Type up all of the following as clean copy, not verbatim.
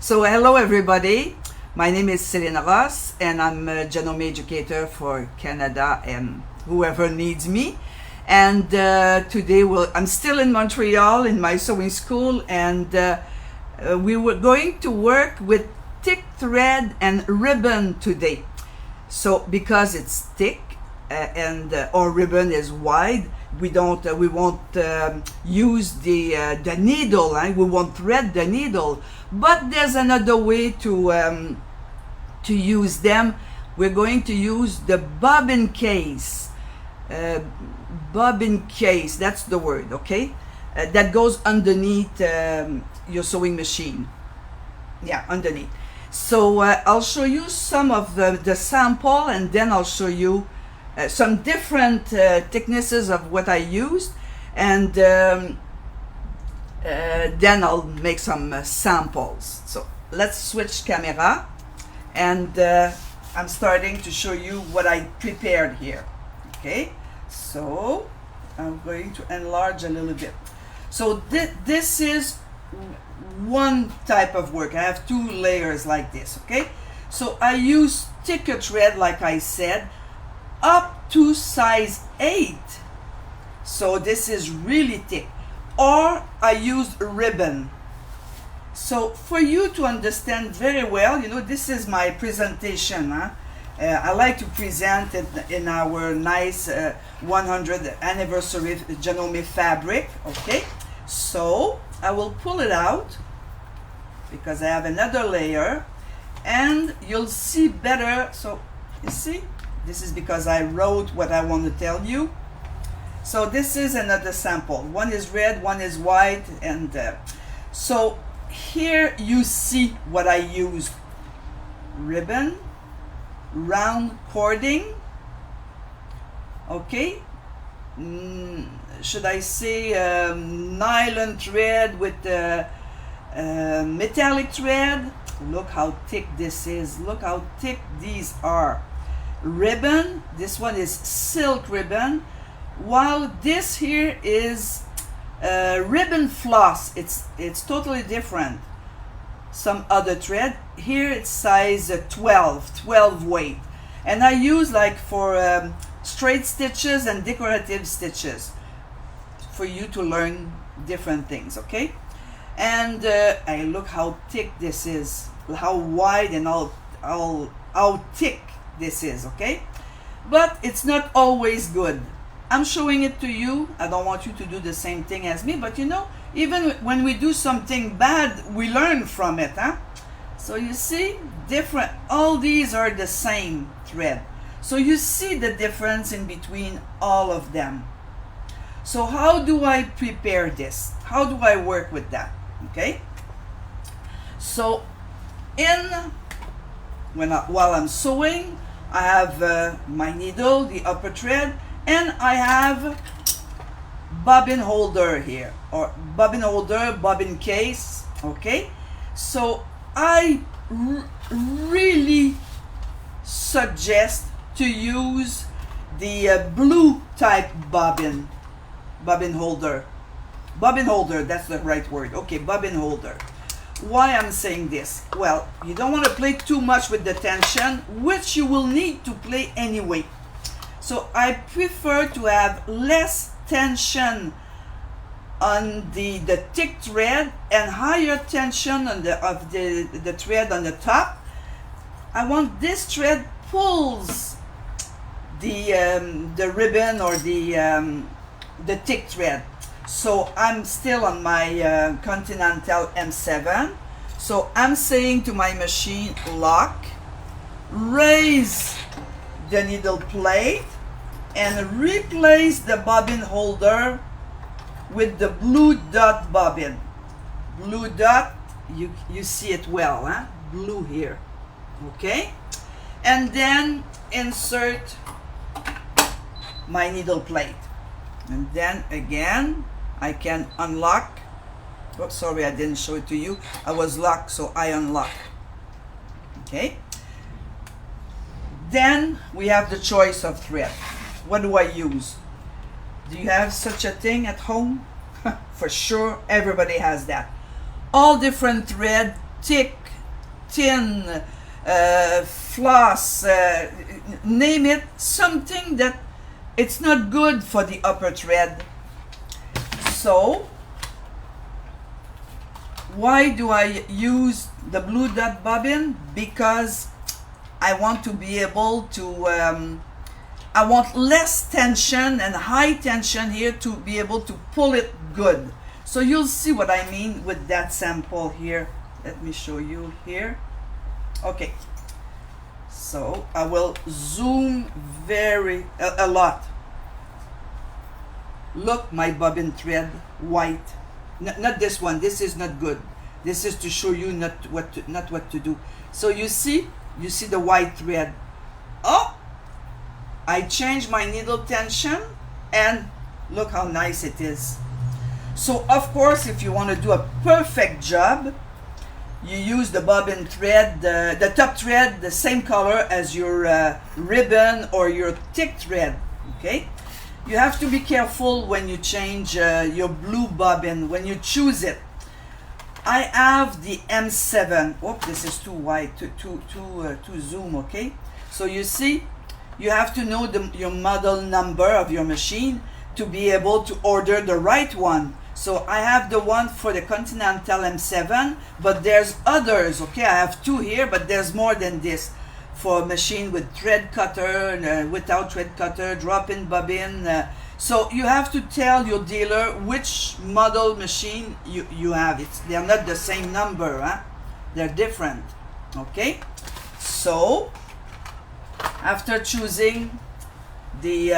So hello everybody, my name is Celine and I'm a Janome educator for Canada and whoever needs me. And today I'm still in Montreal in my sewing school, and we were going to work with thick thread and ribbon today. So because it's thick and our ribbon is wide, we won't use the needle. We won't thread the needle, but there's another way to use them. We're going to use the bobbin case. Bobbin case, that's the word, okay? That goes underneath your sewing machine. Yeah, underneath. So I'll show you some of the sample, and then I'll show you some different thicknesses of what I used, and then I'll make some samples. So let's switch camera, and I'm starting to show you what I prepared here. Okay, so I'm going to enlarge a little bit. So this is one type of work. I have two layers like this. Okay, so I use thicker thread, like I said, up to size 8. So this is really thick. Or I used ribbon. So for you to understand very well, you know, this is my presentation. I like to present it in our nice 100th anniversary Janome fabric. Okay, so I will pull it out because I have another layer, and you'll see better. So you see, this is because I wrote what I want to tell you. So this is another sample. One is red, one is white, and so here you see what I used: ribbon, round cording, okay, should I say nylon thread with metallic thread. Look how thick this is, look how thick these are. Ribbon, this one is silk ribbon, while this here is ribbon floss. It's totally different. Some other thread here, it's size 12 weight, and I use like for straight stitches and decorative stitches for you to learn different things. Okay, and I look how thick this is, how wide and how thick this is. Okay, but it's not always good. I'm showing it to you. I don't want you to do the same thing as me, but you know, even when we do something bad, we learn from it, huh? So you see, different, all these are the same thread. So you see the difference in between all of them. So how do I prepare this? How do I work with that? Okay, so while I'm sewing, I have my needle, the upper thread, and I have bobbin holder here, or bobbin holder, bobbin case. Okay, so I really suggest to use the blue type bobbin holder. Bobbin holder, that's the right word. Okay, bobbin holder. Why I'm saying this? Well, you don't want to play too much with the tension, which you will need to play anyway. So I prefer to have less tension on the thick thread and higher tension on the thread on the top. I want this thread pulls the ribbon or the thick thread. So I'm still on my Continental M7. So I'm saying to my machine, lock, raise the needle plate, and replace the bobbin holder with the blue dot bobbin. Blue dot, you see it well, huh? Blue here. Okay, and then insert my needle plate, and then again I can unlock. Oh, sorry, I didn't show it to you. I was locked, so I unlock. Okay, then we have the choice of thread. What do I use? Do you have such a thing at home? For sure, everybody has that. All different thread, thick tin, floss, name it, something that it's not good for the upper thread. So why do I use the blue dot bobbin? Because I want to be able to I want less tension and high tension here to be able to pull it good. So you'll see what I mean with that sample here. Let me show you here. Okay, so I will zoom a lot. Look, my bobbin thread, white. Not this one, this is not good. This is to show you not what to do. So you see the white thread. Oh, I changed my needle tension and look how nice it is. So of course, if you want to do a perfect job, you use the bobbin thread, the top thread, the same color as your ribbon or your thick thread, okay? You have to be careful when you change your blue bobbin, when you choose it. I have the M7. Oh, this is too wide, too zoom, okay? So you see, you have to know your model number of your machine to be able to order the right one. So I have the one for the Continental M7, but there's others, okay? I have two here, but there's more than this. For a machine with thread cutter, without thread cutter, drop-in bobbin. So you have to tell your dealer which model machine you have. They're not the same number, huh? They're different, okay? So after choosing the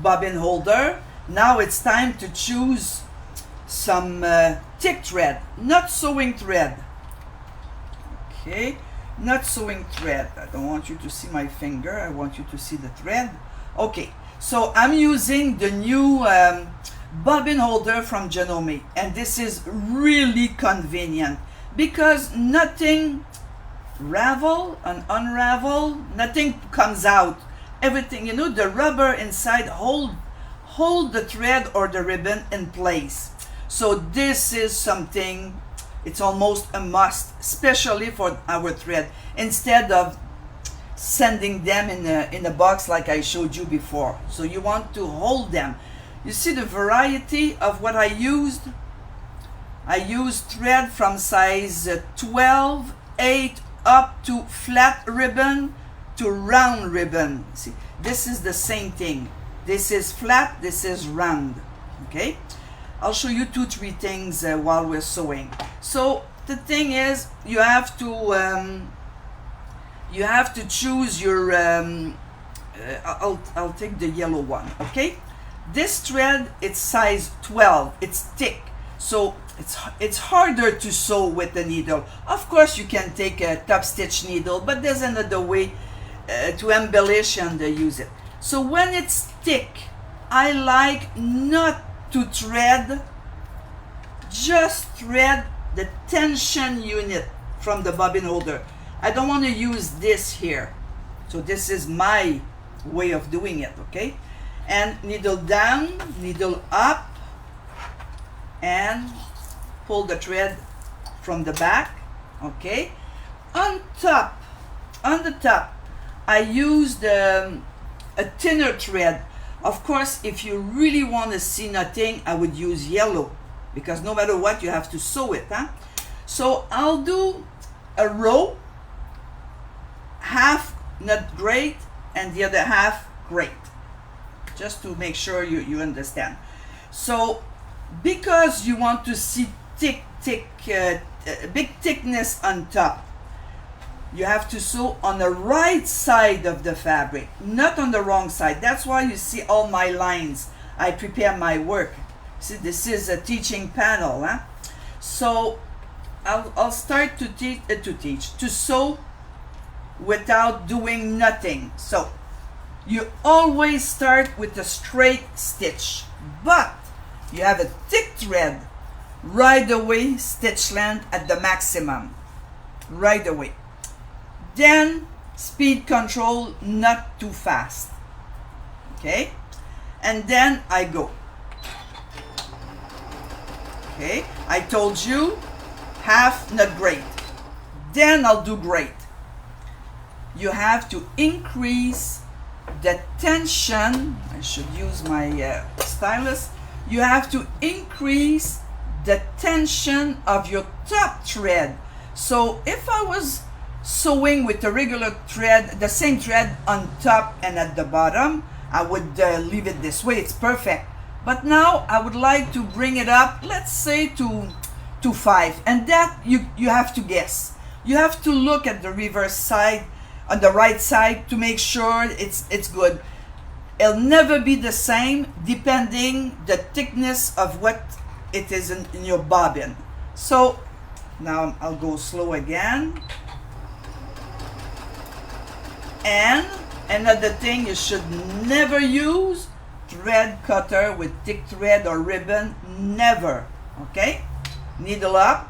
bobbin holder, now it's time to choose some thick thread, not sewing thread. Okay, not sewing thread. I don't want you to see my finger, I want you to see the thread. Okay, so I'm using the new bobbin holder from Janome, and this is really convenient because nothing ravel and unravel, nothing comes out. Everything, you know, the rubber inside hold the thread or the ribbon in place. So this is something, it's almost a must, especially for our thread, instead of sending them in a box like I showed you before. So you want to hold them. You see the variety of what I used? I used thread from size 12, 8 up to flat ribbon to round ribbon. See, this is the same thing. This is flat, this is round, okay? I'll show you 2-3 things while we're sewing. So the thing is, you have to choose your, I'll take the yellow one, okay? This thread, it's size 12, it's thick, so it's harder to sew with the needle. Of course, you can take a top stitch needle, but there's another way to embellish and use it. So when it's thick, I like not to thread, just thread the tension unit from the bobbin holder. I don't want to use this here. So this is my way of doing it, okay? And needle down, needle up, and pull the thread from the back, okay? On the top, I used a thinner thread. Of course, if you really want to see nothing, I would use yellow, because no matter what, you have to sew it, huh? So I'll do a row, half not great, and the other half great, just to make sure you understand. So because you want to see big thickness on top, you have to sew on the right side of the fabric, not on the wrong side. That's why you see all my lines. I prepare my work. See, this is a teaching panel, huh? So I'll start to sew without doing nothing. So you always start with a straight stitch, but you have a thick thread, right away stitch length at the maximum, right away. Then speed control, not too fast, okay? And then I go. Okay, I told you half not great. then I'll do great. You have to increase the tension. I should use my stylus. You have to increase the tension of your top thread. So if I was sewing with a regular thread, the same thread on top and at the bottom, I would leave it this way. It's perfect. But now I would like to bring it up, let's say to 5, and that you have to guess. You have to look at the reverse side, on the right side, to make sure it's good. It'll never be the same depending the thickness of what it is in your bobbin. So now I'll go slow again. And another thing, you should never use thread cutter with thick thread or ribbon. Never. Okay? Needle up,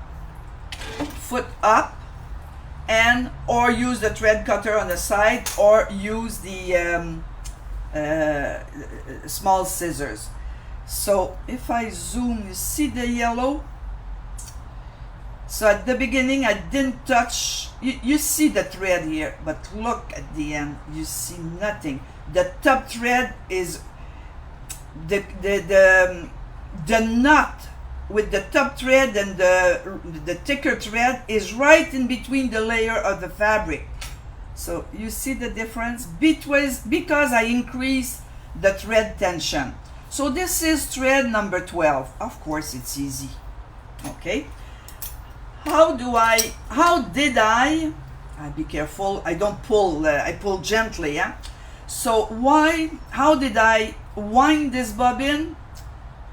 foot up, and or use the thread cutter on the side, or use the small scissors. So if I zoom, you see the yellow? So at the beginning I didn't touch, you see the thread here, but look at the end, you see nothing. The top thread is the knot with the top thread and the thicker thread is right in between the layer of the fabric. So you see the difference because I increased the thread tension. So this is thread number 12. Of course it's easy. Okay. How did I be careful, I don't pull, I pull gently, yeah? So how did I wind this bobbin?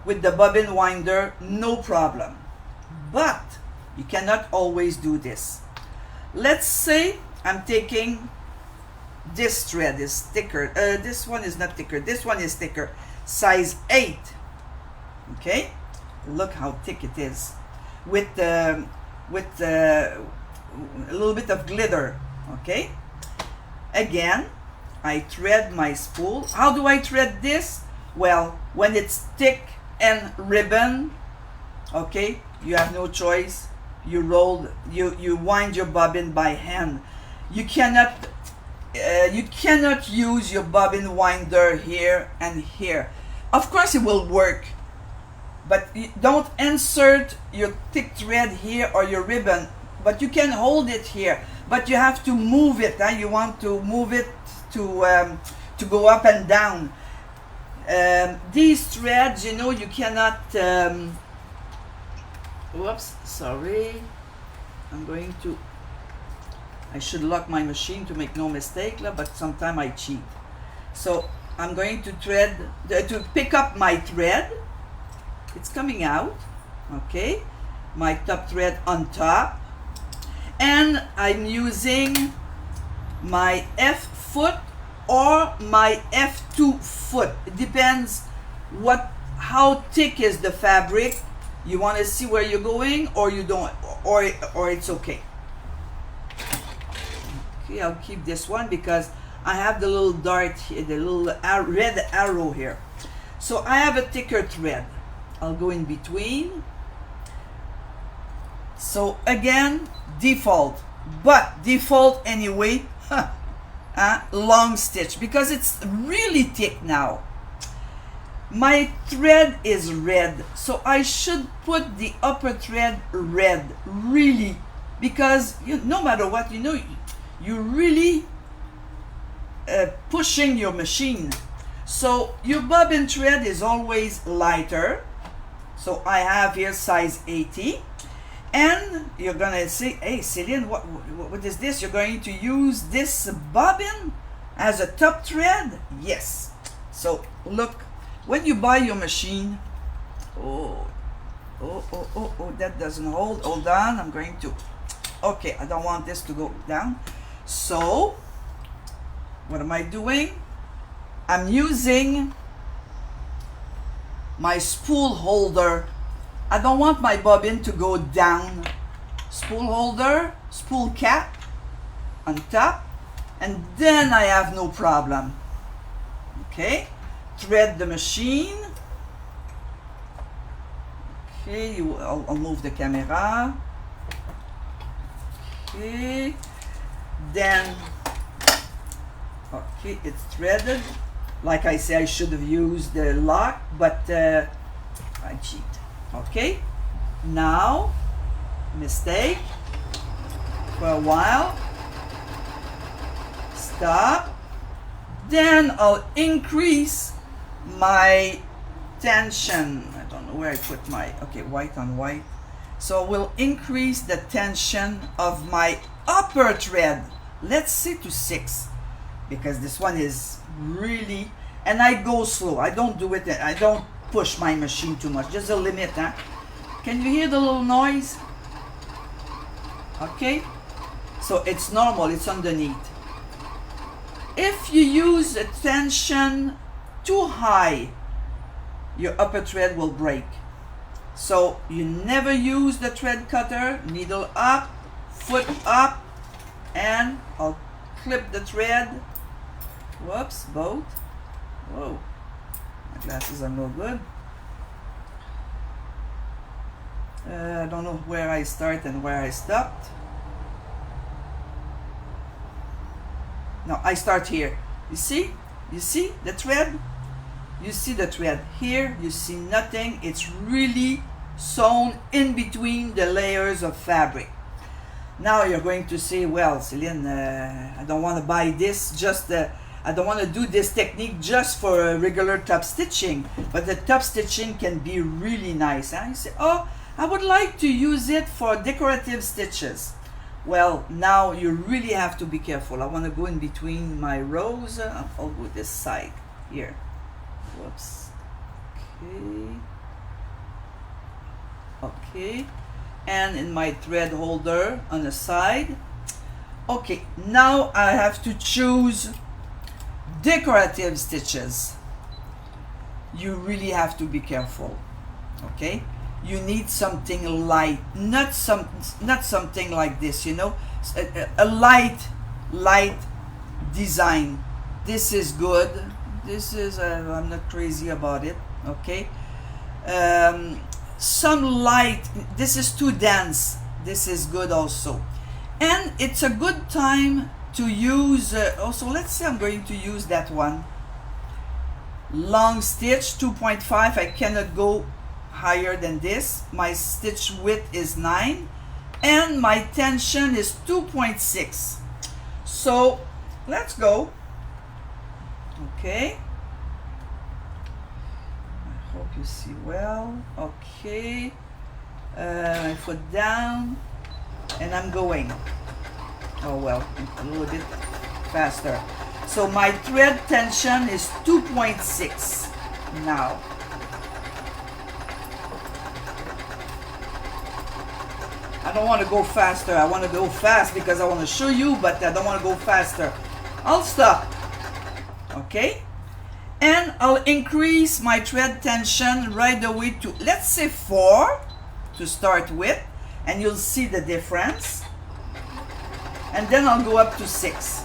With the bobbin winder, no problem. But you cannot always do this. Let's say I'm taking this thread is thicker, this one is not thicker, this one is thicker, size 8. Okay, look how thick it is, with a little bit of glitter. Okay, again I thread my spool. How do I thread this? Well, when it's thick and ribbon, okay, you have no choice. You wind your bobbin by hand. You cannot use your bobbin winder here and here. Of course it will work, but you don't insert your thick thread here or your ribbon, but you can hold it here, but you have to move it. You want to move it to go up and down. These threads, you know, you cannot whoops, sorry, I should lock my machine to make no mistake, but sometimes I cheat. So I'm going to pick up my thread. It's coming out, okay, my top thread on top, and I'm using my F foot or my F2 foot. It depends how thick is the fabric. You want to see where you're going, or you don't, or it's okay. Okay, I'll keep this one because I have the little dart here, the little red arrow here. So I have a thicker thread. I'll go in between. So again, default anyway. Long stitch because it's really thick now. My thread is red, so I should put the upper thread red, really, because no matter what, you know, you're really pushing your machine. So your bobbin thread is always lighter. So I have here size 80. And you're gonna say, hey Celine, what is this? You're going to use this bobbin as a top thread? Yes. So look, when you buy your machine, that doesn't hold. Hold on, I'm going to, okay, I don't want this to go down. So what am I doing? I'm using my spool holder. I don't want my bobbin to go down. Spool holder, spool cap on top, and then I have no problem. Okay, thread the machine. Okay, I'll move the camera. Okay, then okay, it's threaded. Like I say, I should have used the lock, but I cheat. Okay, now mistake for a while, stop, then I'll increase my tension. I don't know where I put my, okay, white on white. So we'll increase the tension of my upper thread. Let's say to 6, because this one is really, and I go slow. I don't do it, I don't push my machine too much. Just a limit, huh? Can you hear the little noise? Okay, so it's normal, it's underneath. If you use a tension too high, your upper thread will break. So you never use the thread cutter, needle up, foot up, and I'll clip the thread. Whoops, both. Whoa, my glasses are no good. I don't know where I start and where I stopped. Now I start here. You see the thread? You see the thread here, you see nothing. It's really sewn in between the layers of fabric. Now you're going to say, well, Celine, I don't want to buy this, I don't want to do this technique just for regular top stitching, but the top stitching can be really nice. Huh? You say, oh, I would like to use it for decorative stitches. Well, now you really have to be careful. I want to go in between my rows. I'll go this side here. Whoops. Okay. Okay. And in my thread holder on the side. Okay, now I have to choose decorative stitches. You really have to be careful. Okay? You need something light, not something like this, you know, a light design. This is good. This is I'm not crazy about it. Okay, some light. This is too dense. This is good also, and it's a good time to use. Also, let's say I'm going to use that one. Long stitch 2.5. I cannot go higher than this. My stitch width is 9 and my tension is 2.6. So let's go. Okay, I hope you see well. Okay, my foot down and I'm going. Oh well, a little bit faster. So my thread tension is 2.6 now. I don't want to go faster. I want to go fast because I want to show you, but I don't want to go faster. I'll stop. Okay? And I'll increase my thread tension right away to, let's say 4 to start with, and you'll see the difference. And then I'll go up to 6.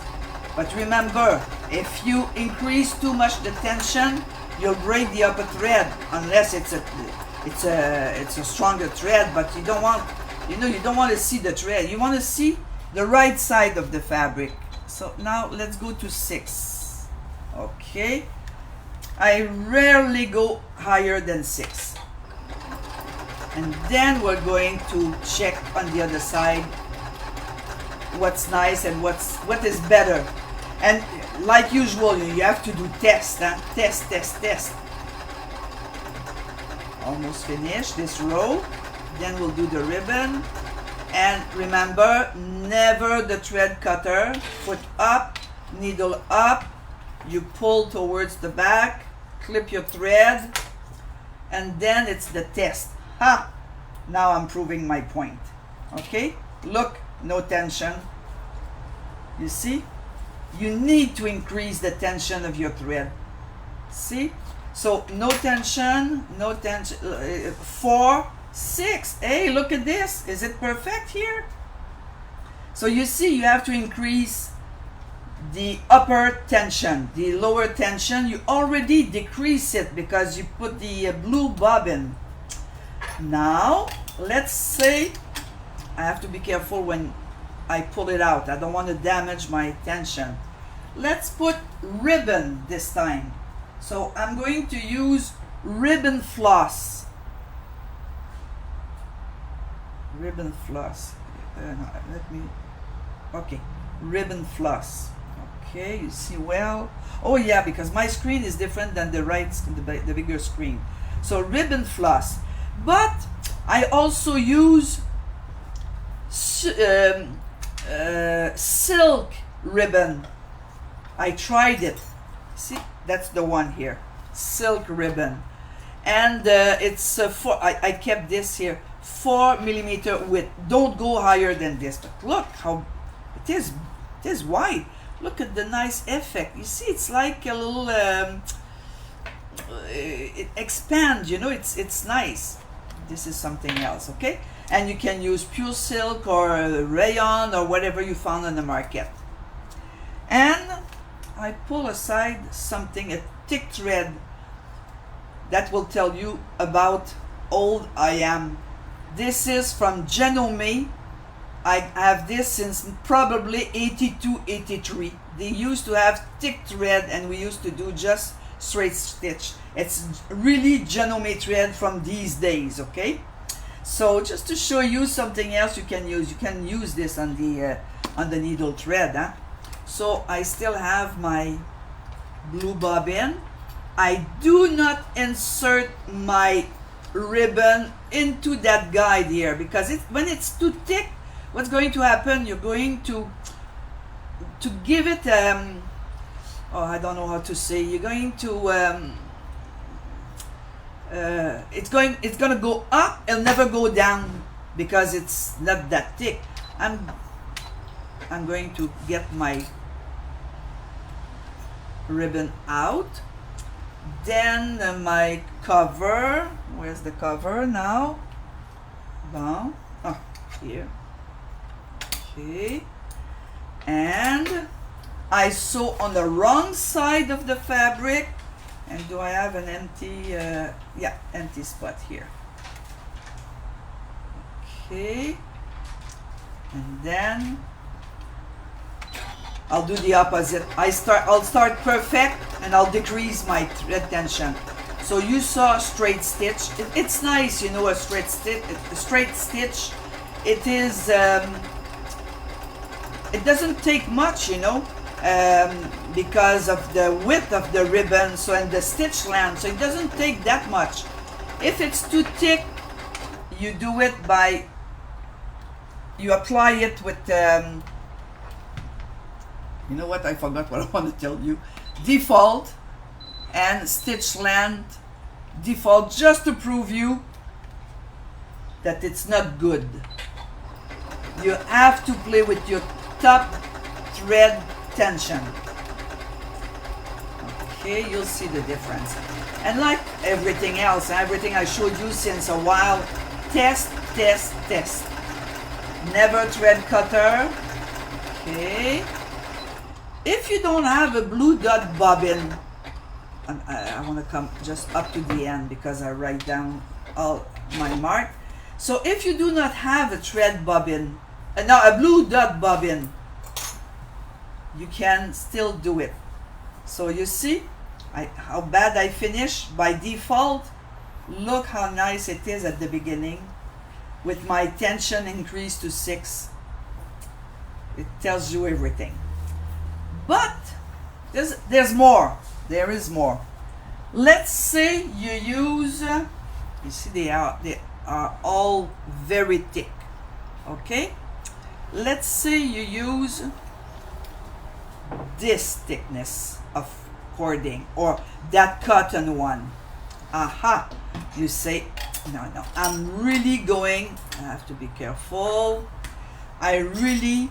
But remember, if you increase too much the tension, you'll break the upper thread unless it's a stronger thread, but you don't want, you know, you don't want to see the thread. You want to see the right side of the fabric. So now let's go to 6. Okay. I rarely go higher than 6. And then we're going to check on the other side what's nice and what is better. And like usual, you have to do test, huh? Test. Almost finished this row. Then we'll do the ribbon. And remember, never the thread cutter. Foot up, needle up. You pull towards the back, clip your thread, and then it's the test. Ha! Now I'm proving my point. Okay? Look, no tension. You see? You need to increase the tension of your thread. See? So no tension, 4, 6. Hey, look at this. Is it perfect here? So you see, you have to increase the upper tension. The lower tension, you already decrease it because you put the blue bobbin. Now, let's say, I have to be careful when I pull it out. I don't want to damage my tension. Let's put ribbon this time. So I'm going to use ribbon floss. Ribbon floss. No, let me. Okay, ribbon floss. Okay, you see well. Oh yeah, because my screen is different than the the bigger screen. So ribbon floss. But I also use silk ribbon. I tried it. See, that's the one here, silk ribbon, and it's I kept this here, 4mm width. Don't go higher than this. But look how it is. It is wide. Look at the nice effect. You see, it's like a little. It expands. You know, it's nice. This is something else. Okay, and you can use pure silk or rayon or whatever you found on the market. And I pull aside something, a thick thread that will tell you about old I am. This is from Janome. I have this since probably 82, 83. They used to have thick thread and we used to do just straight stitch. It's really Janome thread from these days, okay? So just to show you something else you can use this on the needle thread, huh? So I still have my blue bobbin. I do not insert my ribbon into that guide here, because when it's too thick, what's going to happen, you're going to give it oh, I don't know how to say, you're going to it's gonna go up and never go down because it's not that thick. I'm going to get my ribbon out, then my cover. Where's the cover now? Bon. Oh, here. Okay, and I sew on the wrong side of the fabric. And do I have an empty yeah, empty spot here? Okay, and then I'll do the opposite. I'll start perfect and I'll decrease my thread tension. So you saw a straight stitch. It's nice, you know, a straight stitch. It is it doesn't take much, you know, because of the width of the ribbon, so, and the stitch length, so it doesn't take that much. If it's too thick, you do it by, you apply it with you know what, I forgot what I want to tell you. Default and stitch length default, just to prove you that it's not good. You have to play with your top thread tension. Okay, you'll see the difference. And like everything else, everything I showed you since a while, test, test, test. Never thread cutter. Okay. If you don't have a blue dot bobbin, I want to come just up to the end because I write down all my mark. So if you do not have a thread bobbin, now a blue dot bobbin, you can still do it. So you see how bad I finish by default. Look how nice it is at the beginning with my tension increased to 6. It tells you everything. But there's more. There is more. Let's say you use, you see they are all very thick. Okay? Let's say you use this thickness of cording or that cotton one. Aha! You say, no, I'm really going, I have to be careful. I really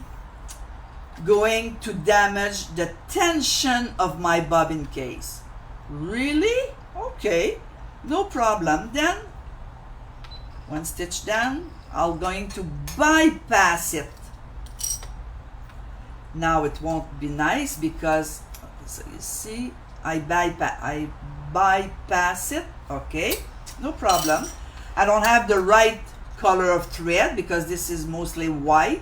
going to damage the tension of my bobbin case. Really? Okay, no problem. Then one stitch down, I'm going to bypass it. Now it won't be nice because, so you see, I bypass it. Okay, no problem. I don't have the right color of thread because this is mostly white.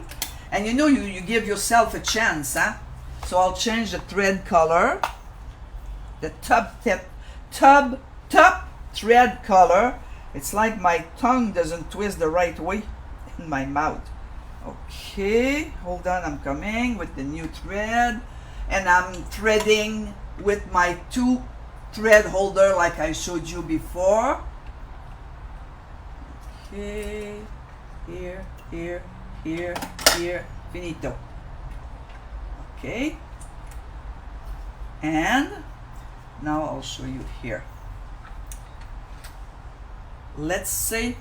And you know, you give yourself a chance, huh? So I'll change the thread color, the top thread color. It's like my tongue doesn't twist the right way in my mouth. Okay, hold on, I'm coming with the new thread, and I'm threading with my 2 thread holder like I showed you before. Okay, here, here, here, here, finito. Okay, and now I'll show you here. Let's say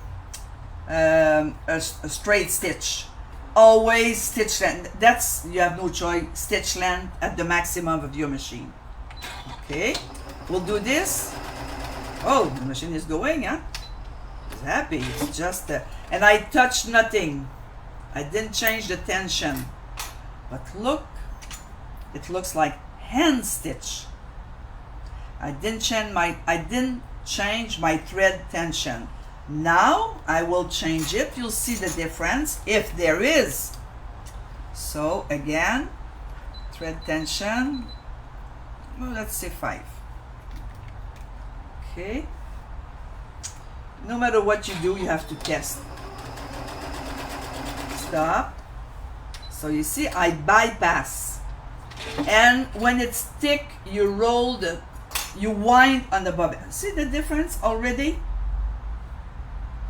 a straight stitch. Always stitch length. That's, you have no choice. Stitch length at the maximum of your machine. Okay, we'll do this. Oh, the machine is going, huh? It's happy. It's just and I touched nothing. I didn't change the tension. But look, it looks like hand stitch. I didn't change my thread tension. Now I will change it. You'll see the difference if there is. So again, thread tension, well, let's say 5. Okay, no matter what you do, you have to test. Stop. So you see, I bypass, and when it's thick, you roll you wind on the bobbin. See the difference already?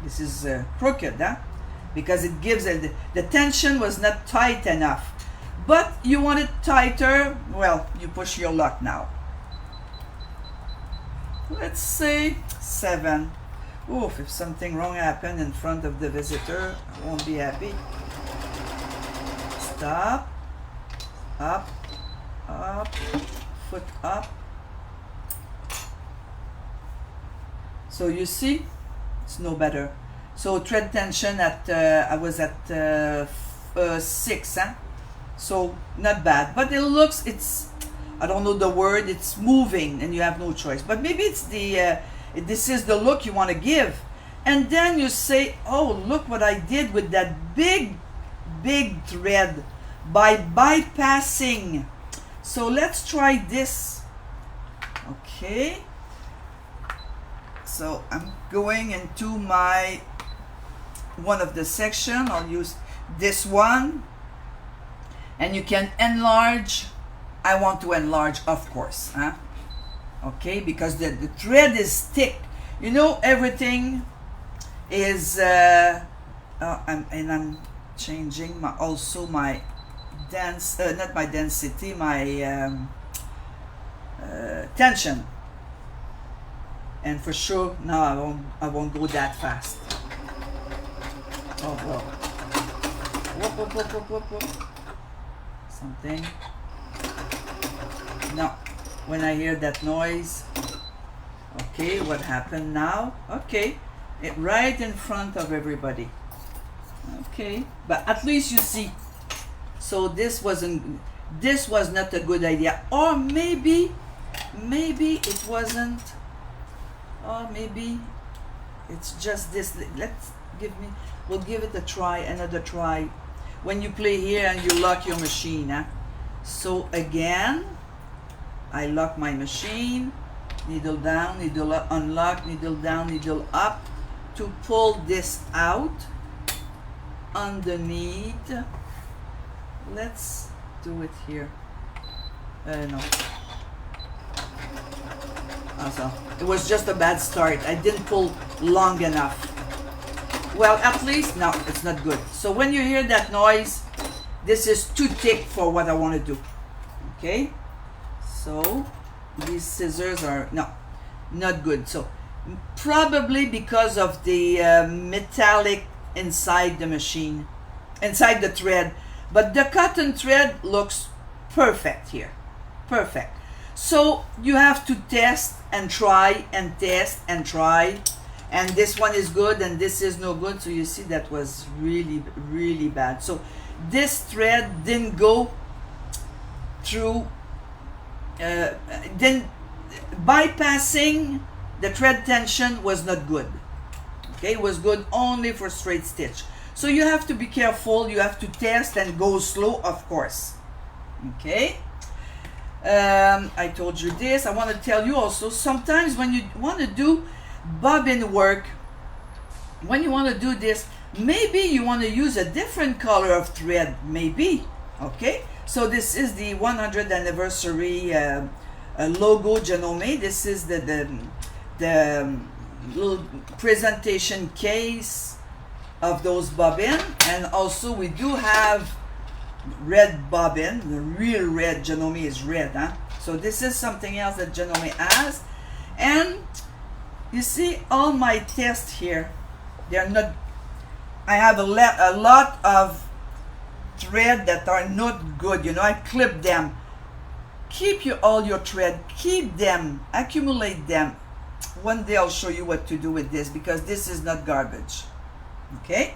This is crooked, huh? Because it gives it, the tension was not tight enough. But you want it tighter, well, you push your luck now. Let's say 7. Oof, if something wrong happened in front of the visitor, I won't be happy. Stop. Up. Up. Foot up. So you see, it's no better. So thread tension at I was at 6, huh? So not bad, but it looks, it's, I don't know the word, it's moving and you have no choice. But maybe it's the this is the look you want to give, and then you say, oh, look what I did with that big thread by bypassing. So let's try this. Okay, so I'm going into my one of the section. I'll use this one, and you can enlarge. I want to enlarge, of course, huh? Okay, because the thread is thick. You know, everything is I'm changing my also my dense not my density, my tension. And for sure now I won't go that fast. Oh well. Whoop. Something. No, when I hear that noise. Okay, what happened now? Okay, it right in front of everybody. Okay, but at least you see. So this was not a good idea, or maybe it wasn't. Or maybe it's just this. We'll give it a try, another try. When you play here and you lock your machine, huh? So again, I lock my machine, needle down, needle up, unlock, needle down, needle up to pull this out underneath. Let's do it here. No. Also, it was just a bad start. I didn't pull long enough. Well, at least, no, it's not good. So when you hear that noise, this is too thick for what I want to do. Okay? So these scissors are not good. So probably because of the metallic inside the machine, inside the thread. But the cotton thread looks perfect here. Perfect. So you have to test and try and test and try. And this one is good and this is no good. So you see that was really bad. So this thread didn't go through, then bypassing the thread tension was not good. Okay, it was good only for straight stitch. So you have to be careful, you have to test and go slow, of course. Okay, I told you this. I want to tell you also, sometimes when you want to do bobbin work, when you want to do this, maybe you want to use a different color of thread, maybe. Okay, so this is the 100th anniversary logo Janome. This is the little presentation case of those bobbin, and also we do have red bobbin. The real red Janome is red, huh? So this is something else that Janome has. And you see all my tests here, they're not, I have a lot of thread that are not good, you know. I clip them. Keep all your thread, keep them, accumulate them. One day I'll show you what to do with this, because this is not garbage. Okay,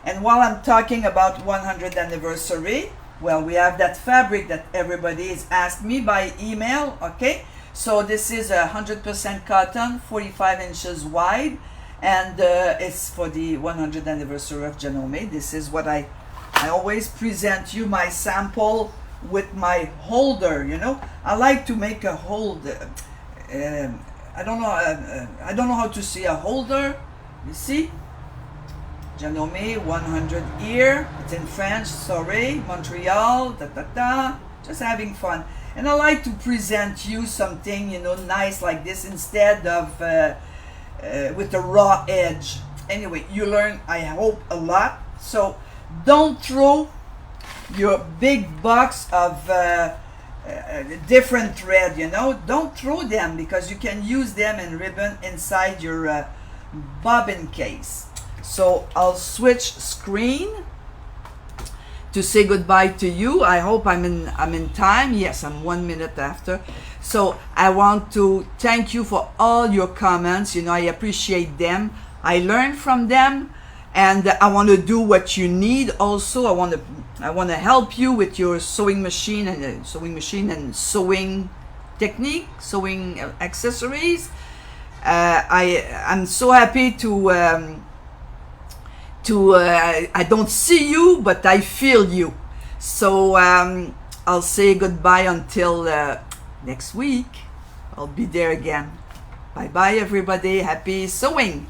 and while I'm talking about 100th anniversary, well, we have that fabric that everybody has asked me by email. Okay, so this is 100% cotton, 45 inches wide, and it's for the 100th anniversary of Janome. This is what I always present you my sample with my holder. You know, I like to make a holder. I don't know how to say a holder. You see, Janome 100 here. It's in French. Sorry, Montreal. Just having fun. And I like to present you something, you know, nice like this, instead of with a raw edge. Anyway, you learn, I hope, a lot. So don't throw your big box of different thread, you know. Don't throw them, because you can use them in ribbon inside your bobbin case. So I'll switch screen to say goodbye to you. I hope I'm in time. Yes, I'm 1 minute after. So I want to thank you for all your comments. You know, I appreciate them. I learn from them, and I want to do what you need. Also, I want to help you with your sewing machine and sewing technique, sewing accessories. I'm so happy to I don't see you, but I feel you. So I'll say goodbye until next week. I'll be there again. Bye bye, everybody. Happy sewing.